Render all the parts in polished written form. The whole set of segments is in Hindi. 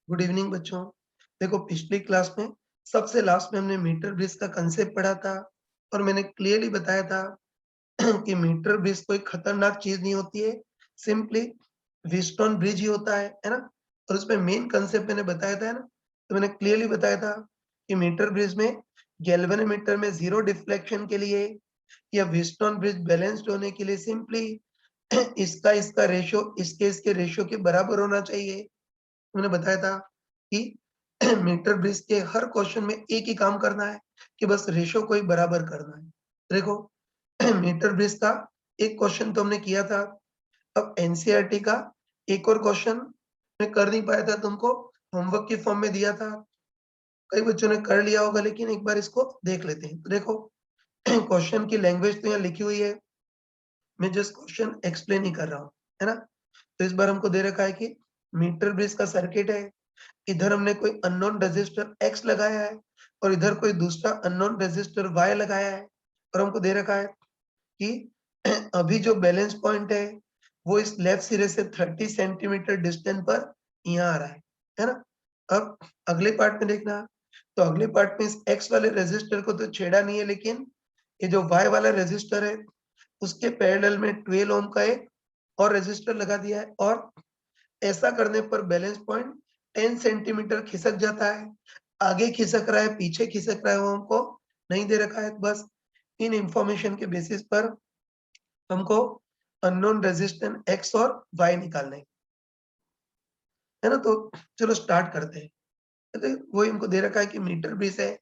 गुड इवनिंग बच्चों। देखो पिछली क्लास में सबसे लास्ट में हमने मीटर ब्रिज का कंसेप्ट पढ़ा था और मैंने क्लियरली बताया था कि मीटर ब्रिज कोई खतरनाक चीज नहीं होती है, सिंपली व्हीटस्टोन ब्रिज ही होता है ना। और उसमें मेन कंसेप्ट मैंने बताया था, है ना। तो मैंने क्लियरली बताया था कि मीटर ब्रिज में गैल्वेनोमीटर में जीरो डिफ्लेक्शन के लिए या व्हीटस्टोन ब्रिज बैलेंस्ड होने के लिए सिंपली इसका इसका रेशियो इसके रेशियो के बराबर होना चाहिए। मैंने बताया था कि मीटर ब्रिज के हर क्वेश्चन में एक ही काम करना है कि बस रेशियो को ही बराबर करना है। देखो मीटर ब्रिज का एक क्वेश्चन तो हमने किया था। अब एनसीईआरटी का एक और क्वेश्चन मैं कर नहीं पाया था, तुमको होमवर्क की फॉर्म में दिया था। कई बच्चों ने कर लिया होगा, लेकिन एक बार इसको देख लेते हैं। तो देखो क्वेश्चन की लैंग्वेज तो यहाँ लिखी हुई है, मैं जस्ट क्वेश्चन एक्सप्लेन ही कर रहा हूँ, है ना। तो इस बार हमको दे रखा है कि मीटर ब्रिज का सर्किट है, इधर हमने कोई अननोन रेजिस्टर X लगाया है और इधर कोई दूसरा अननोन रेजिस्टर Y लगाया है और हमको दे रखा है कि अभी जो बैलेंस पॉइंट है वो इस लेफ्ट सिरे से 30 सेंटीमीटर डिस्टेंस पर यहाँ आ रहा है ना। अब अगले पार्ट में देखना, तो अगले पार्ट में इस X वाले रेजिस्टर को तो छेड़ा नहीं है, लेकिन ये जो Y वाला रेजिस्टर है उसके पैरेलल में 12 ओम का एक और रेजिस्टर लगा दिया है और ऐसा करने पर बैलेंस पॉइंट 10 सेंटीमीटर खिसक जाता है। आगे खिसक रहा है, पीछे खिसक रहा है, वो हमको नहीं दे रखा है। बस इन इंफॉर्मेशन के बेसिस पर हमको अननोन रेजिस्टेंस X और Y निकालने है ना। तो चलो स्टार्ट करते हैं। तो वही हमको दे रखा है कि मीटर ब्रिज है,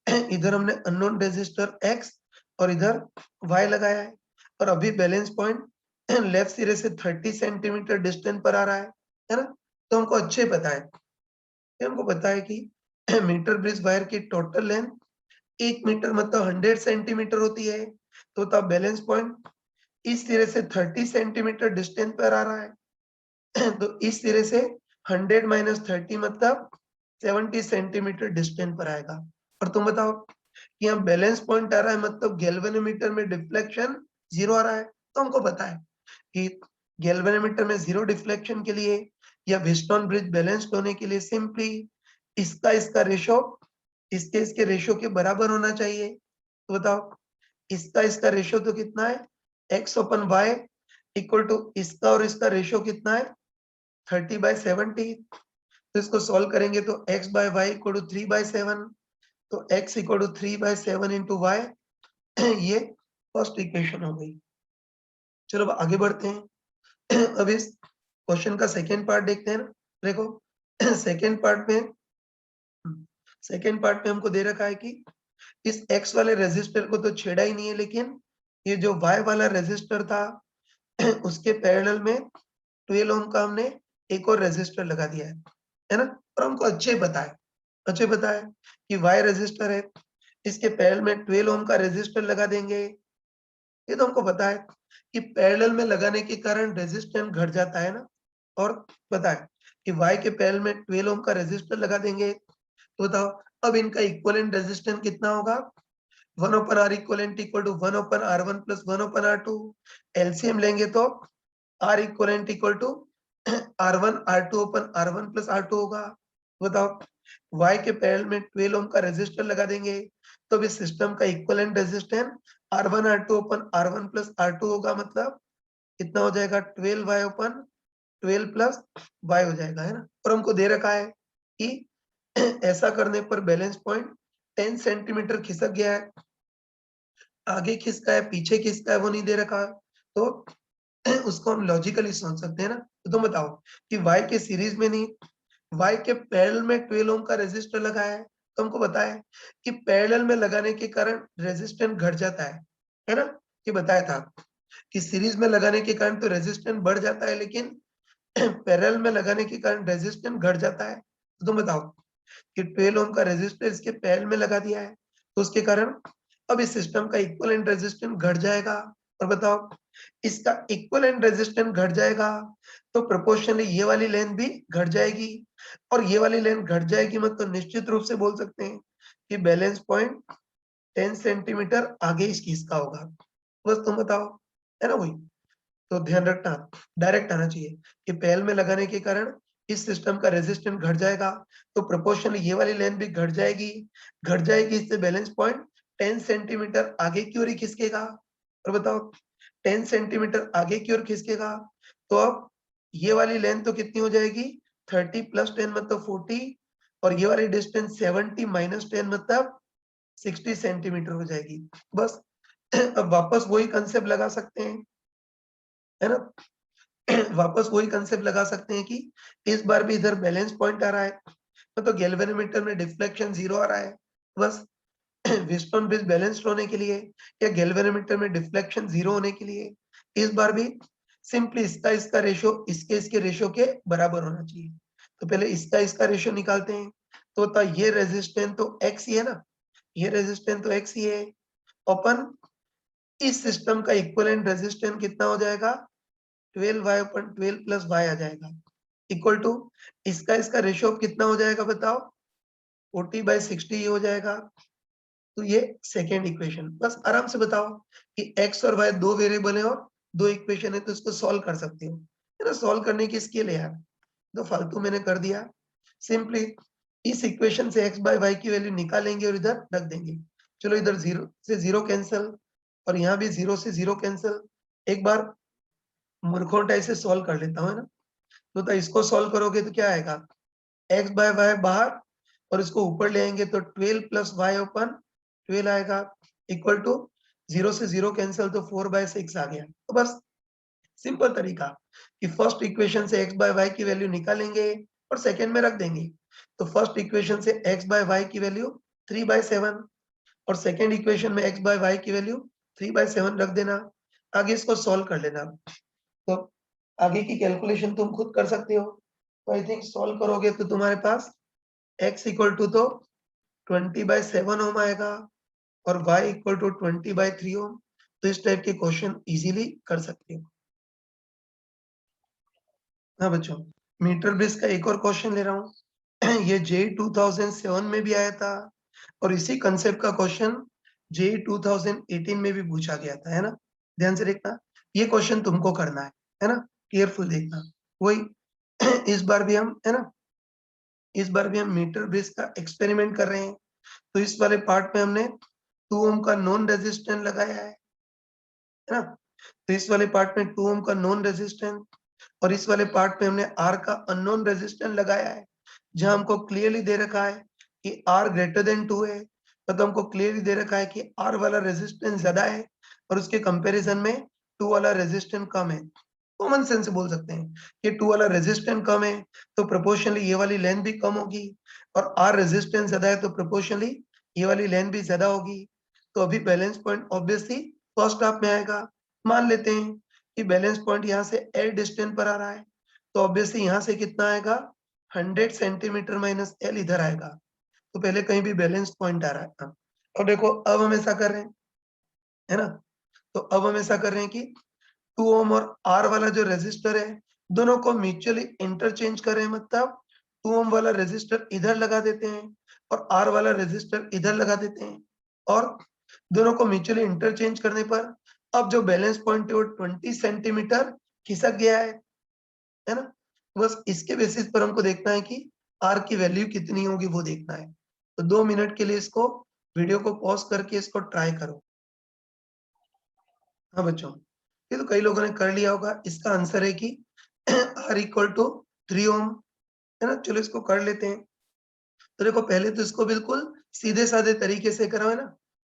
इधर हमने अननोन रेजिस्टर X और इधर Y लगाया है और अभी बैलेंस पॉइंट लेफ्ट सिरे से 30 सेंटीमीटर डिस्टेंस पर आ रहा है ना। तो हमको अच्छे पता है, हमको पता है कि मीटर ब्रिज वायर की टोटल लेंथ 1 मीटर मतलब 100 सेंटीमीटर होती है। तो तब बैलेंस पॉइंट इस सिरे से 30 सेंटीमीटर डिस्टेंस पर आ रहा है तो इस सिरे से 100 माइनस 30 मतलब 70 सेंटीमीटर डिस्टेंस पर आएगा। और तुम बताओ कि यहाँ बैलेंस पॉइंट आ रहा है मतलब गैल्वेनोमीटर में डिफ्लेक्शन जीरो आ रहा है। तो हमको पता है कि गैल्वेनोमीटर में जीरो डिफ्लेक्शन के लिए या व्हीटस्टोन ब्रिज बैलेंस्ड होने के लिए सिंपली इसका रेशो इसके रेशो के बराबर होना चाहिए। तो बताओ इसका रेशो तो कितना है, x अपन y इक्वल टू इसका और इसका रेशो कितना है 30/70। तो इसको सॉल्व करेंगे तो x by Y equal to 3/7। तो x equal to 3/7 into Y ये फर्स्ट इक्वेशन हो गई। चलो अब आगे बढ़ते हैं। अब इस क्वेश्चन का सेकेंड पार्ट देखते हैं ना। देखो सेकेंड पार्ट में हमको दे रखा है कि इस X वाले रेजिस्टर को तो छेड़ा ही नहीं है, लेकिन ये जो Y वाला रेजिस्टर था उसके पैरेलल में 12 ओम का हमने एक और रेजिस्टर लगा दिया है ना। और हमको अच्छे पता है कि Y रेजिस्टर है, इसके पैरेलल में 12 ओम का रेजिस्टर लगा देंगे। ये तो हमको पता है कि पैरेलल में लगाने के कारण रेजिस्टेंस घट जाता है ना। और पता है कि Y के पैरेलल में 12 ओम का रेजिस्टर लगा देंगे। तो बताओ अब इनका इक्विवेलेंट रेजिस्टेंस कितना होगा, 1 upon R equivalent equal to 1 upon R1 plus 1 upon R2। LCM लेंगे तो R equivalent equal to R1 R2 upon R1 plus R2 होगा। बताओ Y के पैरेलल में 12 ओम का रेजिस्टर लगा देंगे तो इस सिस्टम का equivalent resistance R1 R2 upon R1 plus R2 होगा, मतलब कितना हो जाएगा 12Y ओपन 12 प्लस Y हो जाएगा, है ना। और हमको दे रखा है कि ऐसा करने पर बैलेंस पॉइंट 10 सेंटीमीटर खिसक गया है। आगे खिसका है, पीछे खिसका है, वो नहीं दे रखा। तो उसको हम लॉजिकली सोच सकते हैं ना। तो तुम बताओ कि Y के सीरीज में नहीं, Y के पैरेलल में 12 ओम का रेजिस्टर लगा है। तो हमको बताया कि पैरेलल में लगाने के कारण रेजिस्टेंस घट जाता है ना। ये बताया था कि सीरीज में लगाने के कारण तो रेजिस्टेंस बढ़ जाता है, लेकिन पैरेलल में लगाने के कारण रेजिस्टेंस घट जाता है। तो तुम बताओ कि 12 ओम का रेजिस्टर इसके पैरेलल में लगा दिया है, तो उसके कारण अब इस सिस्टम का इक्विवेलेंट रेजिस्टेंस घट जाएगा। और बताओ इसका इक्विवेलेंट रेजिस्टेंस घट जाएगा तो प्रोपोर्शनली ये वाली लेंथ भी घट जाएगी, और ये वाली लेंथ घट जाएगी मतलब निश्चित रूप से बोल सकते हैं कि बैलेंस पॉइंट 10 सेंटीमीटर आगे इसका होगा। बस तुम बताओ, है ना। वही तो ध्यान रखना, डायरेक्ट आना चाहिए कि पैरेलल में लगाने के कारण इस सिस्टम का रेजिस्टेंस घट जाएगा तो प्रोपोर्शनली ये वाली लेंथ भी घट जाएगी इससे बैलेंस पॉइंट 10 सेंटीमीटर आगे की ओर ही खिसकेगा। और बताओ 10 सेंटीमीटर आगे की ओर खिसकेगा तो अब ये वाली लेंथ तो कितनी हो जाएगी 30 प्लस 10 मतलब 40 और ये वाली डिस्टेंस 70 माइनस 10 मतलब 60 सेंटीमीटर हो जाएगी। बस अब वापस वही कंसेप्ट लगा सकते हैं, है ना। वापस वही कंसेप्ट लगा सकते हैं कि इस बार भी इधर बैलेंस पॉइंट आ रहा है तो गैल्वेनोमीटर में डिफ्लेक्शन 0 आ रहा है। बस व्हीटस्टोन ब्रिज बैलेंस्ड होने के लिए या गैल्वेनोमीटर में डिफ्लेक्शन 0 होने के लिए इस बार भी सिंपली इसका रेशियो इसके रेशियो के बराबर होना चाहिए। तो पहले इसका रेशियो निकालते हैं तो होता ये रेजिस्टेंस तो x ही है ना, ये रेजिस्टेंस तो x ही है। ओपन इस सिस्टम का इक्विवेलेंट रेजिस्टेंस कितना हो जाएगा 12y अपन 12 प्लस y आ जाएगा इक्वल टू इसका रेशियो कितना हो जाएगा बताओ 40/60 हो जाएगा। तो ये सेकेंड इक्वेशन। बस आराम से बताओ कि x और y दो वेरिएबल है और दो इक्वेशन है तो इसको सॉल्व कर सकते हो, है ना। सॉल्व करने की स्किल है यार, तो फालतू मैंने कर दिया। सिंपली इस इक्वेशन से x बाय y की वैल्यू निकालेंगे और इधर रख देंगे। चलो इधर 0 से 0 कैंसिल और यहाँ भी 0 से 0 कैंसिल। एक बार मूर्खों से सॉल्व कर लेता हूँ, है ना। तो इसको सॉल्व करोगे तो क्या आएगा x बाय y बाहर और इसको ऊपर ले आएंगे तो 12 प्लस y ओपन 12 आएगा इक्वल टू 0 से 0 कैंसिल तो 4/6 आ गया। तो बस सिंपल तरीका कि फर्स्ट इक्वेशन से x बाय y की वैल्यू निकालेंगे और सेकंड में रख देंगे। तो फर्स्ट इक्वेशन से x बाय y की वैल्यू 3/7 और सेकंड इक्वेशन में x बाय y की वैल्यू 3/7 रख देना। आगे इसको सॉल्व कर लेना। तो आगे की कैलकुलेशन तुम खुद कर सकते हो। तो आई थिंक सॉल्व करोगे तो तुम्हारे पास x इक्वल टू तो 20/7 ओम आएगा और y इक्वल टू 20/3 ओम। तो इस टाइप के क्वेश्चन इजीली कर सकते हो। हाँ बच्चों, मीटर ब्रिज का एक और क्वेश्चन ले रहा हूँ। ये JEE 2007 में भी आया था और इसी कंसेप्ट का क्वेश्चन JEE 2018 में भी पूछा गया था, है ना। ध्यान से देखना, ये क्वेश्चन तुमको करना है ना। केयरफुल देखना। वही इस बार भी हम, है ना, इस बार भी हम मीटर ब्रिज का एक्सपेरिमेंट कर रहे हैं। तो इस वाले पार्ट में हमने 2 ओम का नॉन रेजिस्टेंस लगाया है ना। तो इस वाले पार्ट में 2 ओम का नॉन रेजिस्टेंस और इस वाले पार्ट में हमने R का अननोन रेजिस्टेंस लगाया है, जहां हमको क्लियरली दे रखा है कि R ग्रेटर देन 2 है। मतलब हमको क्लियरली दे रखा है कि R वाला रेजिस्टेंस ज्यादा है और उसके कंपैरिजन में 2 वाला रेजिस्टेंस कम है। कॉमन सेंस से बोल सकते हैं कि 2 वाला रेजिस्टेंस कम है तो प्रोपोर्शनली ये वाली लेंथ भी कम होगी और R रेजिस्टेंस ज्यादा है तो प्रोपोर्शनली ये वाली लेंथ भी ज्यादा होगी। तो अभी balance point obviously first half में आएगा। मान लेते हैं कि बैलेंस पॉइंट यहाँ से L डिस्टेंस पर आ रहा है तो ऑब्वियसली यहाँ से कितना आएगा 100 सेंटीमीटर माइनस L इधर आएगा। तो पहले कहीं भी बैलेंस पॉइंट आ रहा है। और देखो अब हम ऐसा कर रहे हैं, है ना। तो अब हम ऐसा कर रहे हैं कि 2 ओम और R वाला जो रेजिस्टर है दोनों को म्यूचुअली इंटरचेंज कर रहे हैं। मतलब 2 ओम वाला रेजिस्टर इधर लगा देते हैं और R वाला रेजिस्टर इधर लगा देते हैं और दोनों को म्यूचुअली इंटरचेंज करने पर अब जो बैलेंस पॉइंट है वो 20 सेंटीमीटर खिसक गया है ना। बस इसके बेसिस पर हमको देखना है कि R की वैल्यू कितनी होगी वो देखना है। तो 2 मिनट के लिए इसको वीडियो को पॉज करके इसको ट्राई करो। हाँ बच्चों, ये तो कई लोगों ने कर लिया होगा। इसका आंसर है कि R इक्वल टू 3 ओम, है ना। चलो इसको कर लेते हैं। तो देखो पहले तो इसको बिल्कुल सीधे साधे तरीके से करा है ना,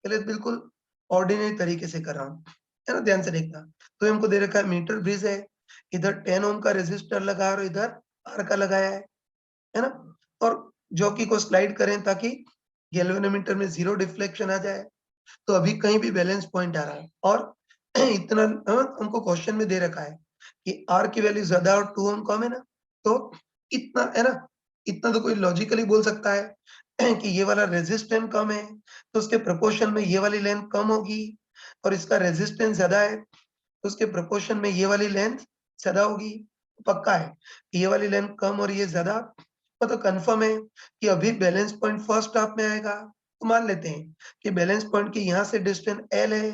पहले तो बिल्कुल ऑर्डिनरी तरीके से कर रहा हूँ, है ना। ध्यान से देखना। तो हमको दे रखा है मीटर ब्रिज है, इधर 10 ओम का रेजिस्टर लगा और इधर R का लगाया है ना। और जॉकी को स्लाइड करें ताकि गैल्वेनोमीटर में 0 डिफ्लेक्शन आ जाए। तो अभी कहीं भी बैलेंस पॉइंट आ रहा है और इतना हमको क्वेश्चन में दे रखा है कि R की वैल्यू ज्यादा और 2 ओम कम है ना। तो इतना, है ना, इतना तो कोई लॉजिकली बोल सकता है कि ये वाला रेजिस्टेंस कम है तो उसके प्रोपोर्शन में ये वाली लेंथ कम होगी और इसका रेजिस्टेंस ज्यादा है तो उसके प्रोपोर्शन में ये वाली लेंथ ज्यादा होगी। पक्का है कि ये वाली लेंथ कम और ये ज्यादा। तो कंफर्म है कि अभी बैलेंस पॉइंट फर्स्ट हाफ में आएगा। तो मान लेते हैं कि बैलेंस पॉइंट की यहाँ से डिस्टेंस L है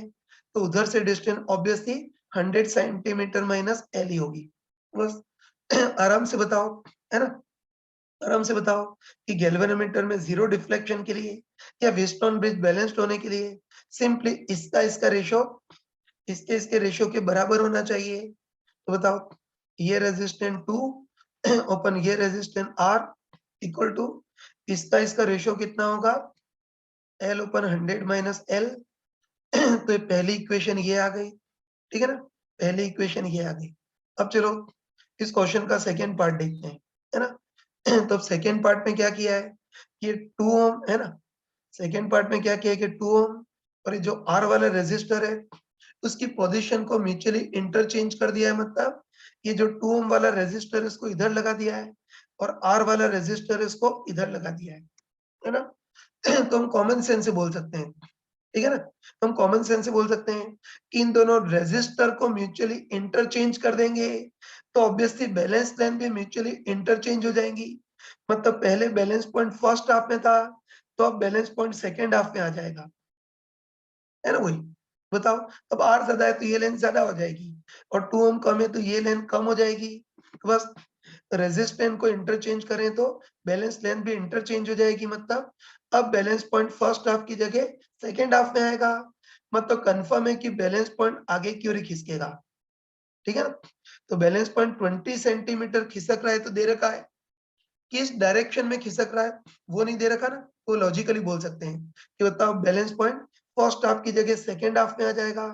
तो उधर से distance obviously 100 centimetre minus L ही होगी। बस आराम से बताओ, है ना? आराम से बताओ कि गैल्वेनोमीटर में जीरो डिफ्लेक्शन के लिए या व्हीटस्टोन ब्रिज बैलेंस्ड होने के लिए सिंपली इसका रेशो इसके रेशो के बराबर होना चाहिए। तो बताओ, ये रेजिस्टेंस 2 ओपन ये रेजिस्टेंस R इक्वल टू इसका रेशो कितना होगा? L open 100 minus L। तो ये पहली इक्वेशन ये आ गई, ठीक है ना? पहली इक्वेशन ये आ गई। अब चलो इस क्वेश्चन का सेकेंड पार्ट देखते हैं, है ना? तो सेकेंड पार्ट में क्या किया है, ये 2 ओम है ना? सेकेंड पार्ट में क्या किया है कि 2 ओम और ये जो R वाला रेजिस्टर है उसकी पोजीशन को म्यूचुअली इंटरचेंज कर दिया है। मतलब ये जो 2 ओम वाला रेजिस्टर इसको इधर लगा दिया है और R वाला रेजिस्टर इसको इधर लगा दिया है ना? तो हम कॉमन सेंस से बोल सकते हैं, ठीक है ना? हम कॉमन सेंस से बोल सकते हैं कि इन दोनों रेजिस्टर को म्यूचुअली इंटरचेंज कर देंगे तो ऑब्वियसली बैलेंस लाइन भी म्यूचुअली इंटरचेंज हो जाएंगी। मतलब पहले बैलेंस पॉइंट फर्स्ट हाफ में था तो अब बैलेंस पॉइंट सेकेंड हाफ में आ जाएगा, है ना? वही बताओ, अब R ज्यादा है तो ये लेंथ ज्यादा हो जाएगी और 2 ओम कम है तो ये लेंथ कम हो जाएगी। तो बस रेजिस्टेंस को इंटरचेंज करें तो बैलेंस लेंथ भी इंटरचेंज हो जाएगी। मतलब अब बैलेंस पॉइंट फर्स्ट हाफ की जगह सेकेंड हाफ में आएगा। मतलब कंफर्म है कि बैलेंस पॉइंट आगे की ओर ही खिसकेगा, ठीक है ना? तो बैलेंस पॉइंट 20 सेंटीमीटर खिसक रहा है तो दे रखा है, किस डायरेक्शन में खिसक रहा है वो नहीं दे रखा ना, तो लॉजिकली बोल सकते हैं कि बताओ बैलेंस पॉइंट फर्स्ट हाफ की जगह सेकेंड हाफ में आ जाएगा।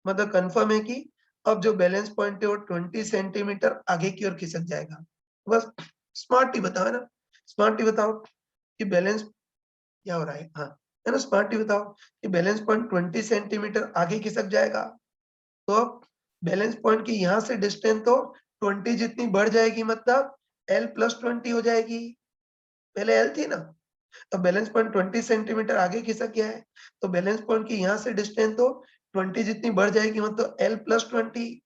मतलब कंफर्म है कि अब जो बैलेंस पॉइंट है वो 20 सेंटीमीटर आगे की ओर खिसक जाएगा। बस स्मार्ट ही बताओ, है ना? स्मार्ट ही बताओ कि बैलेंस क्या हो रहा है, हाँ, है ना? स्मार्ट ही बताओ कि बैलेंस पॉइंट 20 सेंटीमीटर आगे खिसक जाएगा। तो अब बैलेंस पॉइंट की यहाँ से डिस्टेंस तो 20 जितनी बढ़ जाएगी, मतलब L प्लस 20 हो जाएगी। पहले L थी ना, अब बैलेंस पॉइंट 20 सेंटीमीटर आगे खिसक गया है तो बैलेंस पॉइंट की यहाँ से डिस्टेंस तो 20 जितनी बढ़ जाएगी, मतलब L प्लस 20।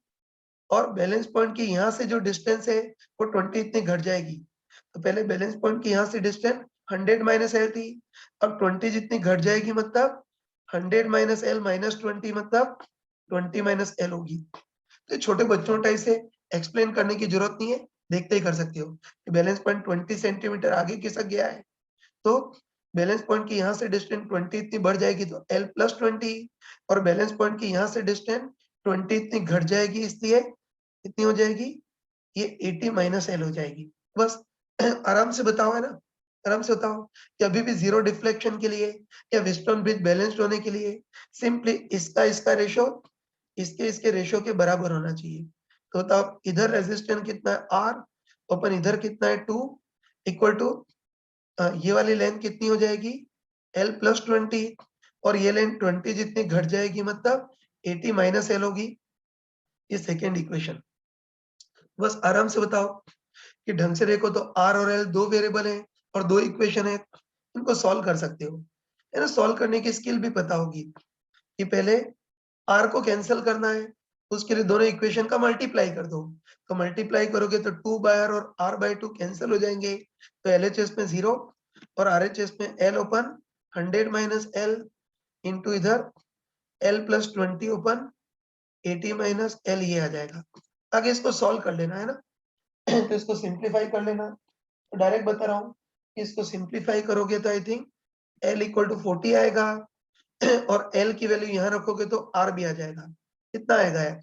और बैलेंस पॉइंट की यहाँ से जो डिस्टेंस है वो 20 इतनी घट जाएगी। तो पहले बैलेंस पॉइंट की यहाँ से डिस्टेंस 100 माइनस L थी, अब 20 जितनी घट जाएगी, मतलब 100 माइनस L माइनस 20, मतलब 20 माइनस L होगी। तो छोटे बच्चों टाइप से एक्सप्लेन करने की जरूरत नहीं है, देखते ही कर सकते हो कि बैलेंस पॉइंट 20 सेंटीमीटर आगे खिसक गया है तो बैलेंस पॉइंट की यहाँ से डिस्टेंस 20 इतनी बढ़ जाएगी तो L प्लस 20 और बैलेंस पॉइंट की यहाँ से डिस्टेंस 20 इतनी घट जाएगी, इसलिए कितनी हो जाएगी, ये 80 माइनस L हो जाएगी। बस आराम से बताओ, है ना? आराम से बताओ कि अभी भी जीरो डिफ्लेक्शन के लिए या व्हीटस्टोन ब्रिज बैलेंस्ड होने के लिए सिंपली इसका रेशो इसके रेशो के बराबर होना चाहिए। तो बताओ इधर रेजिस्टेंस कितना है R ओपन इधर कितना है 2 इक्वल टू ये वाली लेंथ कितनी हो जाएगी L प्लस 20 और ये लेंथ 20 जितनी घट जाएगी, मतलब 80 माइनस L होगी। ये सेकेंड इक्वेशन। बस आराम से बताओ कि ढंग से देखो तो R और L दो वेरिएबल हैं और दो इक्वेशन है, इनको सॉल्व कर सकते हो, है ना? सॉल्व करने की स्किल भी पता होगी कि पहले R को कैंसिल करना है, उसके लिए दोनों इक्वेशन का मल्टीप्लाई कर दो। तो मल्टीप्लाई करोगे तो 2 बाय R और R बाय 2 कैंसिल हो जाएंगे, तो LHS में 0 और RHS में L open 100 minus L into इधर L plus 20 open 80 minus L, ये आ जाएगा। आगे इसको सॉल्व कर लेना, है ना? तो इसको सिंप्लीफाई कर लेना। तो डायरेक्ट बता रहा हूँ कि इसको सिंप्लीफाई करोगे तो I think L equal to 40 आएगा और L की वैल्यू यहाँ रखोगे तो R भी आ जाएगा। कितना आएगा यार?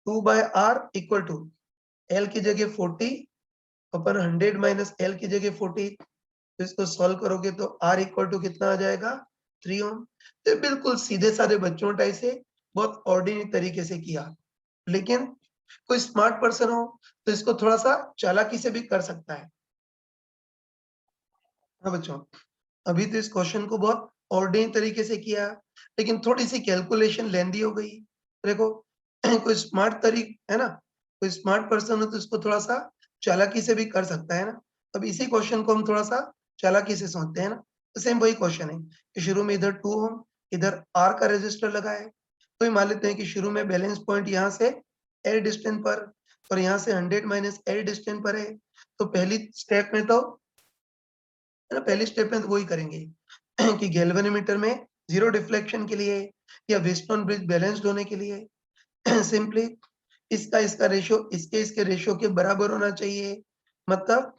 2 by R equal to L की जगह 40 अपन 100 माइनस L की जगह 40। तो इसको सॉल्व करोगे तो R इक्वल टू कितना आ जाएगा? 3 ओम। तो बिल्कुल सीधे साधे बच्चों टाइप से बहुत ऑर्डिनरी तरीके से किया, लेकिन कोई स्मार्ट पर्सन हो तो इसको थोड़ा सा चालाकी से भी कर सकता है। हाँ बच्चों, अभी तो इस क्वेश्चन को बहुत ऑर्डिनरी तरीके से किया, लेकिन थोड़ी सी कैलकुलेशन लेंदी हो गई। देखो कोई स्मार्ट तरीका है ना, कोई स्मार्ट पर्सन हो तो इसको थोड़ा सा चालाकी से भी कर सकता है ना। अब इसी क्वेश्चन को हम थोड़ा सा चालाकी से सोचते हैं ना, तो सेम वही क्वेश्चन है कि शुरू में इधर 2 ओम इधर R का रेजिस्टर लगा है, तो ये मान लेते हैं कि शुरू में बैलेंस पॉइंट यहाँ से L डिस्टेंस पर और यहाँ से 100 माइनस L डिस्टेंस पर है। तो पहली स्टेप में तो है ना, पहली स्टेप में तो वही करेंगे कि गैल्वेनोमीटर में जीरो डिफ्लेक्शन के लिए या व्हीटस्टोन ब्रिज बैलेंस्ड होने के लिए सिंपली इसका रेशियो इसके रेशियो के बराबर होना चाहिए। मतलब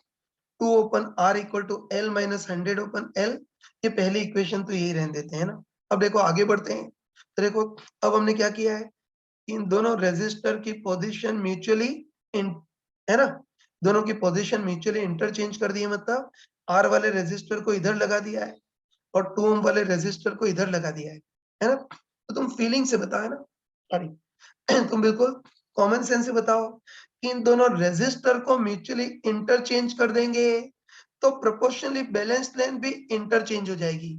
2 upon R equal to L minus 100 upon L। ये पहली इक्वेशन तो यही रहने देते हैं ना। अब देखो आगे बढ़ते हैं, तो देखो अब हमने क्या किया है, इन दोनों रेजिस्टर की पोजीशन म्यूचुअली है ना, दोनों की पोजीशन म्यूचुअली इंटरचेंज कर दी है, मतलब R वाले रेजिस्टर को इधर लगा दिया है और 2 ओम वाले रेजिस्टर को इधर लगा दिया है ना। तो तुम फीलिंग से बताओ, है ना, सॉरी तुम बिल्कुल कॉमन सेंस से बताओ कि इन दोनों रेजिस्टर को म्यूचुअली इंटरचेंज कर देंगे तो प्रोपोर्शनली बैलेंस लेंथ भी इंटरचेंज हो जाएगी,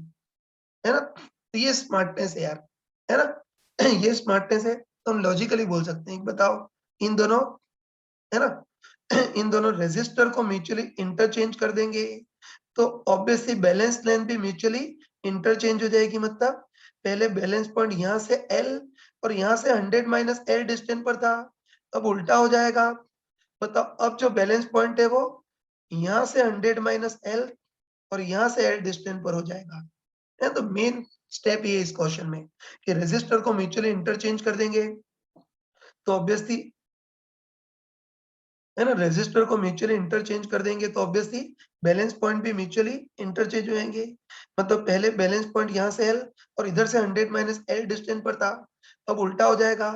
है ना। तो ये स्मार्टनेस है यार, है ना ये स्मार्टनेस है। तो हम लॉजिकली बोल सकते हैं, बताओ इन दोनों, है ना, इन दोनों रेजिस्टर को म्यूचुअली इंटरचेंज कर देंगे तो ऑब्वियसली बैलेंस लेंथ भी म्यूचुअली इंटरचेंज हो जाएगी। मतलब पहले बैलेंस पॉइंट यहाँ से L और यहाँ से 100 माइनस L डिस्टेंस पर था, अब उल्टा हो जाएगा। बताओ अब जो बैलेंस पॉइंट है वो यहाँ से 100 माइनस L और यहाँ से L डिस्टेंस पर हो जाएगा, है। तो मेन स्टेप ये इस क्वेश्चन में कि रेजिस्टर को म्यूचुअली इंटरचेंज कर देंगे तो ऑब्वियसली, है ना, रेजिस्टर को म्यूचुअली इंटरचेंज कर देंगे तो ऑब्वियसली बैलेंस पॉइंट भी म्यूचुअली इंटरचेंज हो जाएंगे। मतलब पहले बैलेंस पॉइंट यहाँ से L और इधर से 100 माइनस L डिस्टेंस पर था, अब उल्टा हो जाएगा।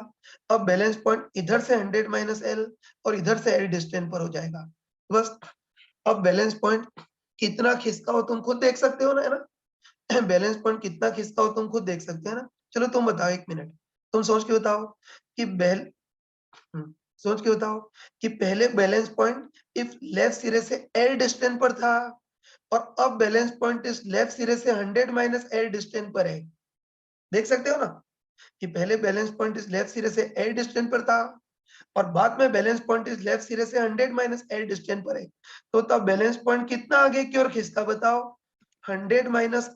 अब बैलेंस पॉइंट इधर से 100 माइनस L और इधर से L डिस्टेंस पर हो जाएगा। बस अब बैलेंस पॉइंट कितना खिसका हो तुम खुद देख सकते हो ना, है ना बैलेंस पॉइंट कितना खिसका हो तुम खुद देख सकते हो ना। चलो तुम बताओ, 1 मिनट तुम सोच के बताओ कि सोच के बताओ कि पहले बैलेंस पॉइंट इफ लेफ्ट सिरे से L डिस्टेंस पर था और अब बैलेंस पॉइंट इस लेफ्ट सिरे से 100 माइनस L डिस्टेंस पर है। देख सकते हो ना कि पहले बैलेंस पॉइंट इस लेफ्ट सिरे से L डिस्टेंस पर था और बाद में बैलेंस पॉइंट इस लेफ्ट सिरे से 100 माइनस L डिस्टेंस पर है। तो तब बैलेंस पॉइंट कितना आगे की ओर खिसका बताओ, 100 माइनस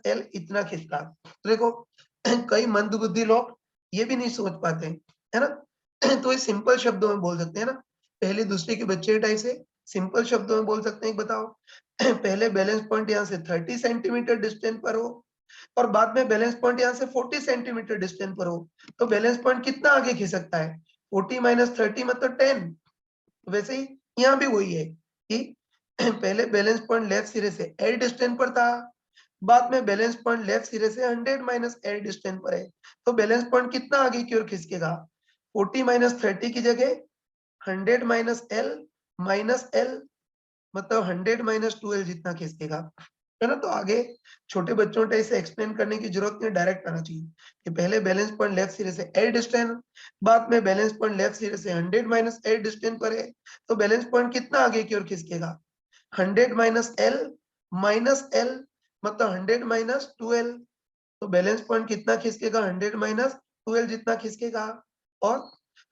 L इतना खिसका। तो देखो कई मंदबुद्धि लोग ये भी नहीं सोच पाते, है ना तो ये सिंपल शब्दों में बोल सकते हैं ना, पहली दूसरे के बच्चे के टाइप से सिंपल शब्दों में बोल सकते हैं। बताओ पहले बैलेंस पॉइंट यहाँ से 30 सेंटीमीटर डिस्टेंस पर हो और बाद में बैलेंस पॉइंट यहाँ से 40 सेंटीमीटर डिस्टेंस पर हो तो बैलेंस पॉइंट कितना आगे खिसकता है, 40 माइनस 30 मतलब 10। वैसे ही यहाँ भी वही है कि पहले बैलेंस पॉइंट लेफ्ट सिरे से L डिस्टेंस पर था, बाद में बैलेंस पॉइंट लेफ्ट सिरे से 100 माइनस L डिस्टेंस पर है तो बैलेंस पॉइंट कितना आगे की ओर खिसकेगा, 40 माइनस 30 की जगह 100 माइनस L मतलब 100 माइनस 2L जितना खिसकेगा, है ना। तो आगे छोटे बच्चों को ऐसे एक्सप्लेन करने की जरूरत नहीं, डायरेक्ट आना चाहिए कि पहले बैलेंस पॉइंट लेफ्ट सिरे से L डिस्टेंस, बाद में बैलेंस पॉइंट लेफ्ट सिरे से 100 माइनस L डिस्टेंस पर है तो बैलेंस पॉइंट कितना आगे की ओर खिसकेगा, 100 माइनस L मतलब 100 माइनस 2L। तो बैलेंस पॉइंट कितना खिसकेगा, 100 माइनस 2L जितना खिसकेगा। और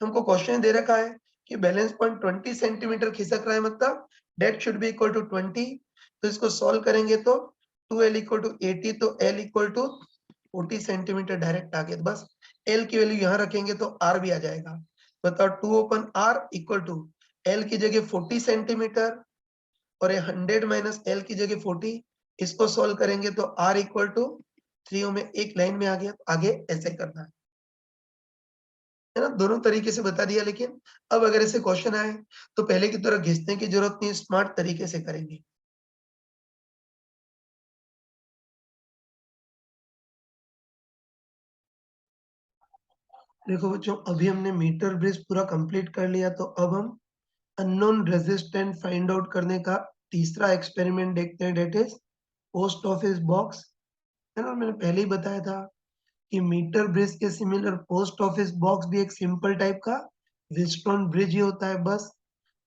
हमको क्वेश्चन दे रखा है कि बैलेंस पॉइंट 20 सेंटीमीटर खिसक रहा है, मतलब that should be equal to 20। तो इसको सॉल्व करेंगे तो 2L इक्वल टू 80 तो L equal to 40 centimetre direct आ गया। बस L की वैल्यू यहाँ रखेंगे तो R भी आ जाएगा। बताओ 2 upon R equal to L की जगह 40 सेंटीमीटर और ये 100 माइनस L की जगह 40, इसको सॉल्व करेंगे तो R इक्वल टू 3 में एक लाइन में आ गया। आगे ऐसे करना है ना, दोनों तरीके से बता दिया। लेकिन अब अगर ऐसे क्वेश्चन आए तो पहले की तरह घिसने की जरूरत नहीं, स्मार्ट तरीके से करेंगे। देखो बच्चों अभी हमने मीटर ब्रिज पूरा कंप्लीट कर लिया तो अब हम अननोन रेजिस्टेंट फाइंड आउट करने का तीसरा एक्सपेरिमेंट देखते हैं, that is post office box, है ना। मैंने पहले ही बताया था कि मीटर ब्रिज के सिमिलर पोस्ट ऑफिस बॉक्स भी एक सिंपल टाइप का व्हीटस्टोन ब्रिज ही होता है, बस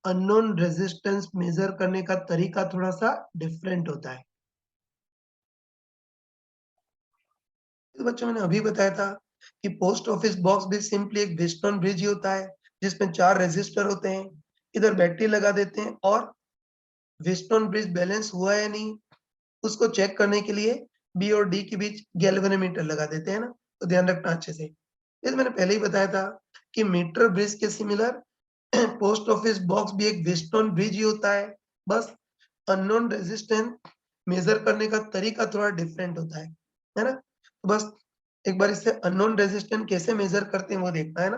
अननोन रेजिस्टेंस मेजर करने का तरीका थोड़ा सा डिफरेंट होता है। तो बच्चों मैंने अभी बताया था कि पोस्ट ऑफिस बॉक्स भी सिंपली एक व्हीटस्टोन ब्रिज ही होता है जिसमें 4 रेजिस्टर होते हैं, इधर बैटरी लगा देते हैं और व्हीटस्टोन ब्रिज बैलेंस हुआ है नहीं उसको चेक करने के लिए बी और डी के बीच गैल्वेनोमीटर लगा देते हैं ना। तो ध्यान रखना अच्छे से, ये मैंने पहले ही बताया था कि मीटर ब्रिज के सिमिलर पोस्ट ऑफिस बॉक्स भी एक व्हीटस्टोन ब्रिज ही होता है, बस अननोन रेजिस्टेंस मेजर करने का तरीका थोड़ा डिफरेंट होता है ना। तो बस एक बार इससे अननोन रेजिस्टेंस कैसे मेजर करते हैं वो देखना है ना।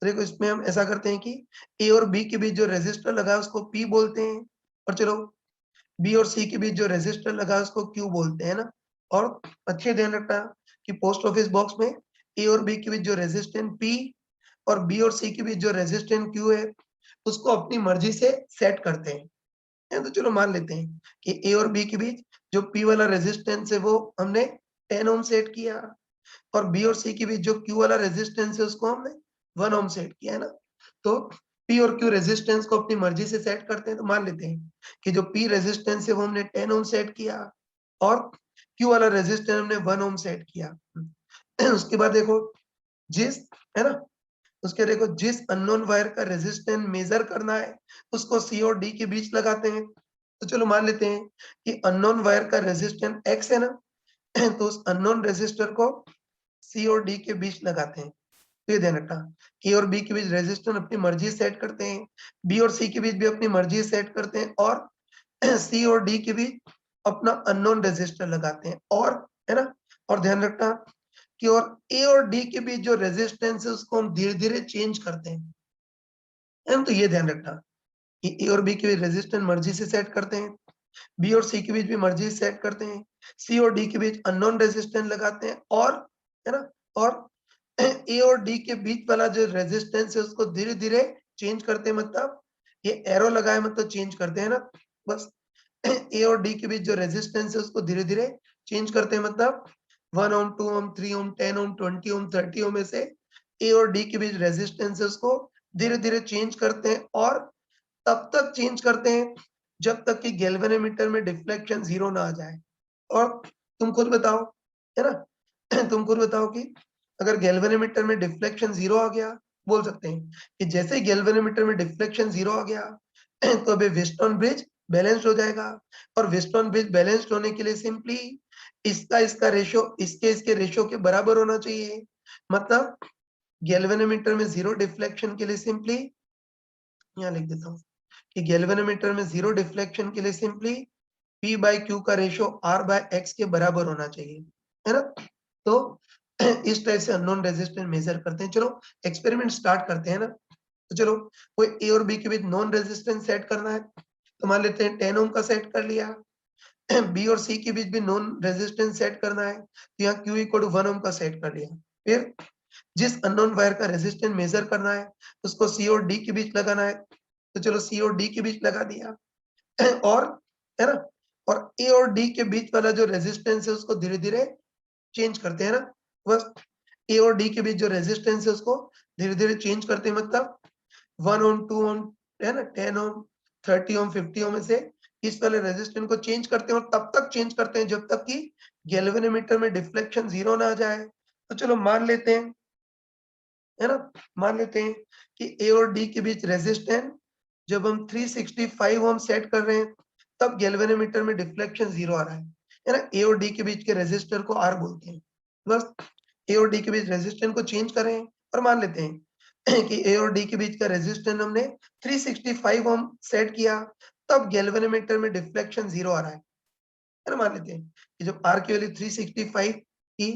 तो देखो इसमें हम ऐसा करते हैं कि ए और बी के बीच जो रेजिस्टर लगा है उसको पी बोलते हैं, और चलो बी और सी के बीच जो रेजिस्टर लगा है उसको क्यू बोलते हैं ना। और अच्छे ध्यान रखना कि पोस्ट ऑफिस बॉक्स में ए और बी के बीच जो रेजिस्टेंस पी और बी और सी के बीच जो रेजिस्टेंस क्यू है उसको अपनी मर्जी से सेट करते हैं। तो चलो मान लेते हैं कि ए और बी के बीच जो पी वाला रेजिस्टेंस है वो हमने 10 ओम सेट किया, और बी और सी के बीच जो क्यू वाला रेजिस्टेंस है उसको हमने 1 ओम सेट किया है ना। तो पी और क्यू रेजिस्टेंस को अपनी मर्जी से सेट करते हैं, तो मान लेते हैं कि जो पी रेजिस्टेंस है वो हमने 10 ओम सेट किया और क्यू वाला रेजिस्टेंस हमने 1 ओम सेट किया। उसके बाद देखो जिस है ना, उसके देखो जिस अननोन वायर का रेजिस्टेंस मेजर करना है उसको सी और डी के बीच लगाते हैं। तो चलो मान लेते हैं कि अननोन वायर का रेजिस्टेंस एक्स है ना, तो उस अननोन रेजिस्टर को सी और डी के बीच लगाते हैं। तो ये ध्यान रखना, ए और बी के बीच रेजिस्टेंस अपनी मर्जी सेट करते हैं, बी और सी के बीच भी अपनी मर्जी सेट करते हैं, और सी और डी के बीच अपना अननोन रेजिस्टर लगाते हैं। और है ना, और ध्यान रखना कि और ए और डी के बीच जो रेजिस्टेंस है उसको हम धीरे-धीरे चेंज करते हैं। तो ये ध्यान रखना कि ए और बी के बीच रेजिस्टेंस मर्जी से सेट करते हैं, बी और सी के बीच भी मर्जी से सेट करते हैं, सी और डी के बीच अननोन रेजिस्टेंस लगाते हैं, और है ना, और ए और डी के बीच वाला जो रेजिस्टेंस है उसको धीरे-धीरे चेंज करते हैं, मतलब ये एरो लगा है मतलब चेंज करते हैं ना। बस ए और डी के बीच जो रेजिस्टेंस है उसको धीरे-धीरे चेंज करते हैं, मतलब 1 ओम, 2 ओम, 3 ओम, 10 ओम, 20 ओम, 30 ओम में से ए और डी के बीच रेजिस्टेंस है उसको धीरे-धीरे चेंज करते हैं, और तब तक चेंज करते हैं जब तक कि गैल्वेनोमीटर में डिफ्लेक्शन 0 ना आ जाए। और तुम खुद बताओ, है ना? तुम खुद बताओ कि अगर गैल्वेनोमीटर में डिफ्लेक्शन 0 आ गया, बोल सकते हैं कि जैसे ही गैल्वेनोमीटर में डिफ्लेक्शन 0 आ गया तो अभी व्हीटस्टोन ब्रिज बैलेंस्ड हो जाएगा, और व्हीटस्टोन ब्रिज बैलेंस्ड होने के लिए सिंपली इसका रेशियो इसके रेशियो के बराबर होना चाहिए। मतलब गैल्वेनोमीटर में 0 डिफ्लेक्शन के लिए सिंपली यहाँ लिख देता हूँ कि गैल्वेनोमीटर में 0 डिफ्लेक्शन के लिए सिंपली P बाय Q का रेशियो R बाय X के बराबर होना चाहिए, है ना? तो इस टाइप से अननोन रेजिस्टेंस मेजर करते हैं। चलो एक्सपेरिमेंट स्टार्ट करते हैं ना। तो चलो कोई A और B के बीच नॉन रेजिस्टेंस सेट करना है, तो मान लेते हैं 10 ओम का सेट कर लिया। B और C के बीच भी नॉन रेजिस्टेंस सेट करना है, तो यहाँ Q इक्वल टू 1 ओम का सेट कर लिया। फिर जिस अननोन वायर का रेजिस्टेंस मेजर करना है उसको C और D के बीच लगाना है, तो चलो C और D के बीच लगा दिया। और है ना, और ए और डी के बीच वाला जो रेजिस्टेंस है उसको धीरे-धीरे चेंज करते हैं ना। बस ए और डी के बीच जो रेजिस्टेंस है उसको धीरे-धीरे चेंज करते हैं, मतलब 1 ओम, 2 ओम, है ना, 10 ओम, 30 ओम, 50 ओम में से इस वाले रेजिस्टेंस को चेंज करते हैं, और तब तक चेंज करते हैं जब तक कि गैल्वेनोमीटर में डिफ्लेक्शन 0 ना आ जाए। तो चलो मान लेते हैं, है ना, मान लेते हैं कि ए और डी के बीच रेजिस्टेंस जब हम 365 ओम सेट कर रहे हैं तब गैल्वेनोमीटर में डिफ्लेक्शन 0 आ रहा है ना। ए और डी के बीच के रेजिस्टर को आर बोलते हैं। बस ए और डी के बीच रेजिस्टेंस को चेंज करें और मान लेते हैं कि ए और डी के बीच का रेजिस्टेंस हमने 365 ओम सेट किया, तब गैल्वेनोमीटर में डिफ्लेक्शन 0 आ रहा है ना। मान लेते हैं कि जब आर की वैल्यू 365 थी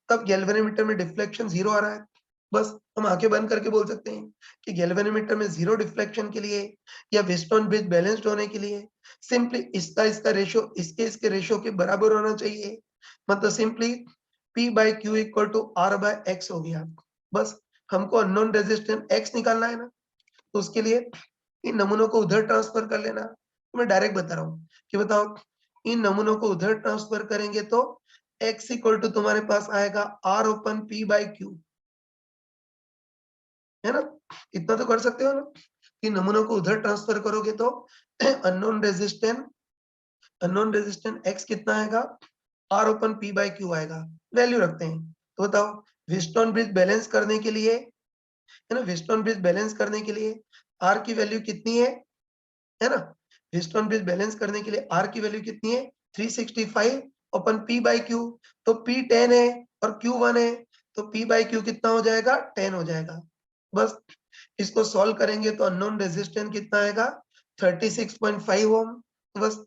तब गैल्वेनोमीटर में डिफ्लेक्शन 0 आ रहा है। बस हम आंखें बंद करके बोल सकते हैं कि गैल्वेनोमीटर में 0 डिफ्लेक्शन के लिए या व्हीटस्टोन ब्रिज बैलेंस्ड होने के लिए सिंपली इसका रेशियो इसके रेशियो के बराबर होना चाहिए। मतलब simply P by Q equal to R by X हो गया। बस हमको अननोन रेजिस्टेंस X निकालना है ना, तो उसके लिए इन नमूनों को उधर ट्रांसफर कर लेना। तो मैं डायरेक्ट बता रहा हूँ कि बताओ इन नमूनों को उधर ट्रांसफर करेंगे तो X इक्वल टू तुम्हारे पास आएगा R upon P by Q, है ना? इतना तो कर सकते हो ना कि नमूनों को उधर ट्रांसफर करोगे तो अननोन रेजिस्टेंस X कितना आएगा, R upon P by Q आएगा। वैल्यू रखते हैं, तो बताओ व्हीटस्टोन ब्रिज बैलेंस करने के लिए, है ना, व्हीटस्टोन ब्रिज बैलेंस करने के लिए R की वैल्यू कितनी है ना? व्हीटस्टोन ब्रिज बैलेंस करने के लिए R की वैल्यू कितनी है, 365 अपन P बाय Q, तो P 10 है और Q 1 है, तो P बाय Q कितना हो जाएगा, 10 हो जाएगा। बस इसको सॉल्व करेंगे तो अननोन रेजिस्टेंस कितना आएगा, 36.5 ओम। बस